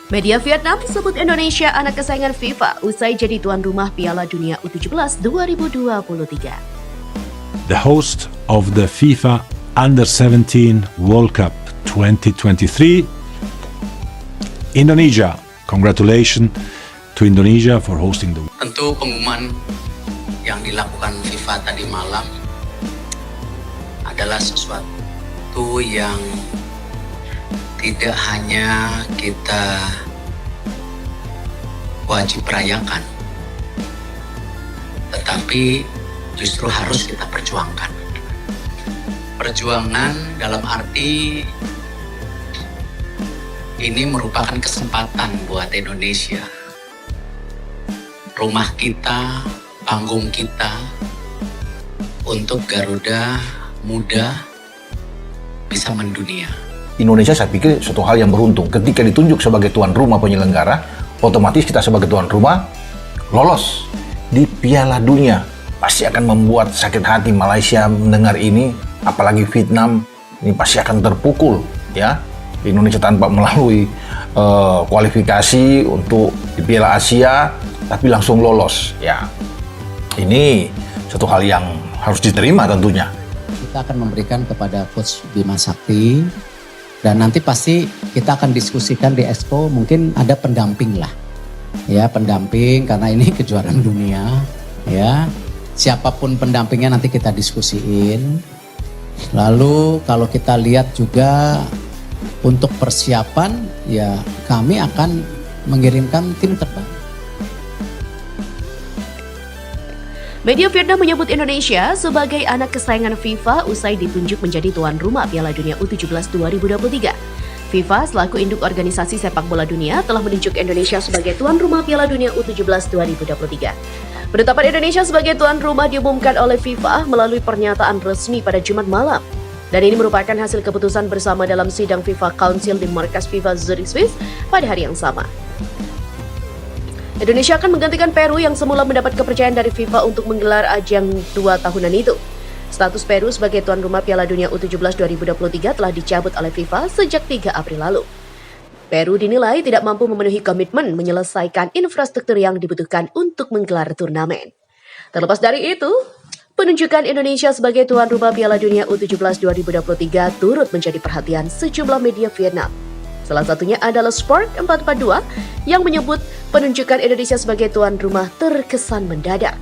Media Vietnam sebut Indonesia anak kesayangan FIFA usai jadi tuan rumah Piala Dunia U17 2023. The host of the FIFA Under-17 World Cup 2023, Indonesia. Congratulations to Indonesia for hosting the. Tentu pengumuman yang dilakukan FIFA tadi malam adalah sesuatu yang tidak hanya kita wajib rayakan, tetapi justru harus kita perjuangkan. Perjuangan dalam arti ini merupakan kesempatan buat Indonesia. Rumah kita, panggung kita, untuk Garuda Muda bisa mendunia. Indonesia saya pikir suatu hal yang beruntung. Ketika ditunjuk sebagai tuan rumah penyelenggara, otomatis kita sebagai tuan rumah lolos di Piala Dunia. Pasti akan membuat sakit hati Malaysia mendengar ini, apalagi Vietnam ini pasti akan terpukul ya. Indonesia tanpa melalui kualifikasi untuk di Piala Asia, tapi langsung lolos ya. Ini suatu hal yang harus diterima tentunya. Kita akan memberikan kepada Coach Bima Sakti. Dan nanti pasti kita akan diskusikan di Expo, mungkin ada pendamping lah. Ya, pendamping karena ini kejuaraan dunia. Ya, siapapun pendampingnya nanti kita diskusiin. Lalu kalau kita lihat juga untuk persiapan, ya kami akan mengirimkan tim terbaik. Media Vietnam menyebut Indonesia sebagai anak kesayangan FIFA usai ditunjuk menjadi tuan rumah Piala Dunia U17 2023. FIFA selaku induk organisasi sepak bola dunia telah menunjuk Indonesia sebagai tuan rumah Piala Dunia U17 2023. Penetapan Indonesia sebagai tuan rumah diumumkan oleh FIFA melalui pernyataan resmi pada Jumat malam. Dan ini merupakan hasil keputusan bersama dalam sidang FIFA Council di markas FIFA Zurich, Swiss pada hari yang sama. Indonesia akan menggantikan Peru yang semula mendapat kepercayaan dari FIFA untuk menggelar ajang 2 tahunan itu. Status Peru sebagai tuan rumah Piala Dunia U17 2023 telah dicabut oleh FIFA sejak 3 April lalu. Peru dinilai tidak mampu memenuhi komitmen menyelesaikan infrastruktur yang dibutuhkan untuk menggelar turnamen. Terlepas dari itu, penunjukan Indonesia sebagai tuan rumah Piala Dunia U17 2023 turut menjadi perhatian sejumlah media Vietnam. Salah satunya adalah Sport 442 yang menyebut penunjukan Indonesia sebagai tuan rumah terkesan mendadak.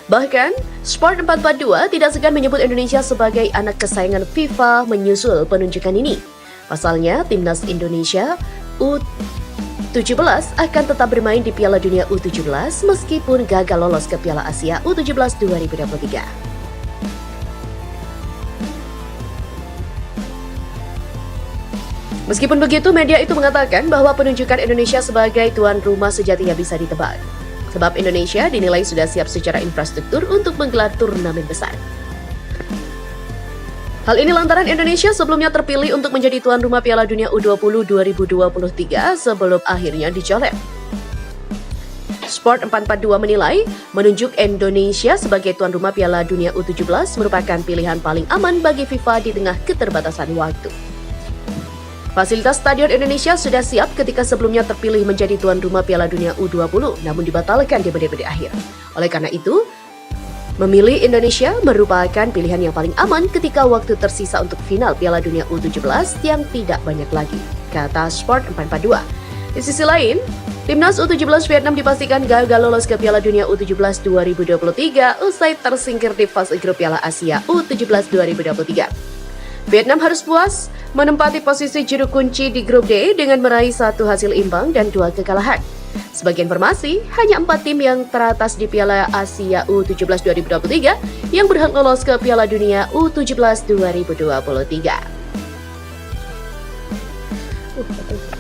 Bahkan, Sport 442 tidak segan menyebut Indonesia sebagai anak kesayangan FIFA menyusul penunjukan ini. Pasalnya, timnas Indonesia U17 akan tetap bermain di Piala Dunia U17 meskipun gagal lolos ke Piala Asia U17 2023. Meskipun begitu, media itu mengatakan bahwa penunjukan Indonesia sebagai tuan rumah sejatinya bisa ditebak. Sebab Indonesia dinilai sudah siap secara infrastruktur untuk menggelar turnamen besar. Hal ini lantaran Indonesia sebelumnya terpilih untuk menjadi tuan rumah Piala Dunia U20 2023 sebelum akhirnya dicoret. Sport 442 menilai menunjuk Indonesia sebagai tuan rumah Piala Dunia U17 merupakan pilihan paling aman bagi FIFA di tengah keterbatasan waktu. Fasilitas Stadion Indonesia sudah siap ketika sebelumnya terpilih menjadi tuan rumah Piala Dunia U20, namun dibatalkan di menit-menit akhir. Oleh karena itu, memilih Indonesia merupakan pilihan yang paling aman ketika waktu tersisa untuk final Piala Dunia U17 yang tidak banyak lagi, kata Sport 442. Di sisi lain, timnas U17 Vietnam dipastikan gagal lolos ke Piala Dunia U17 2023 usai tersingkir di fase grup Piala Asia U17 2023. Vietnam harus puas menempati posisi juru kunci di grup D dengan meraih 1 hasil imbang dan 2 kekalahan. Sebagai informasi, hanya 4 tim yang teratas di Piala Asia U17 2023 yang berhak lolos ke Piala Dunia U17 2023.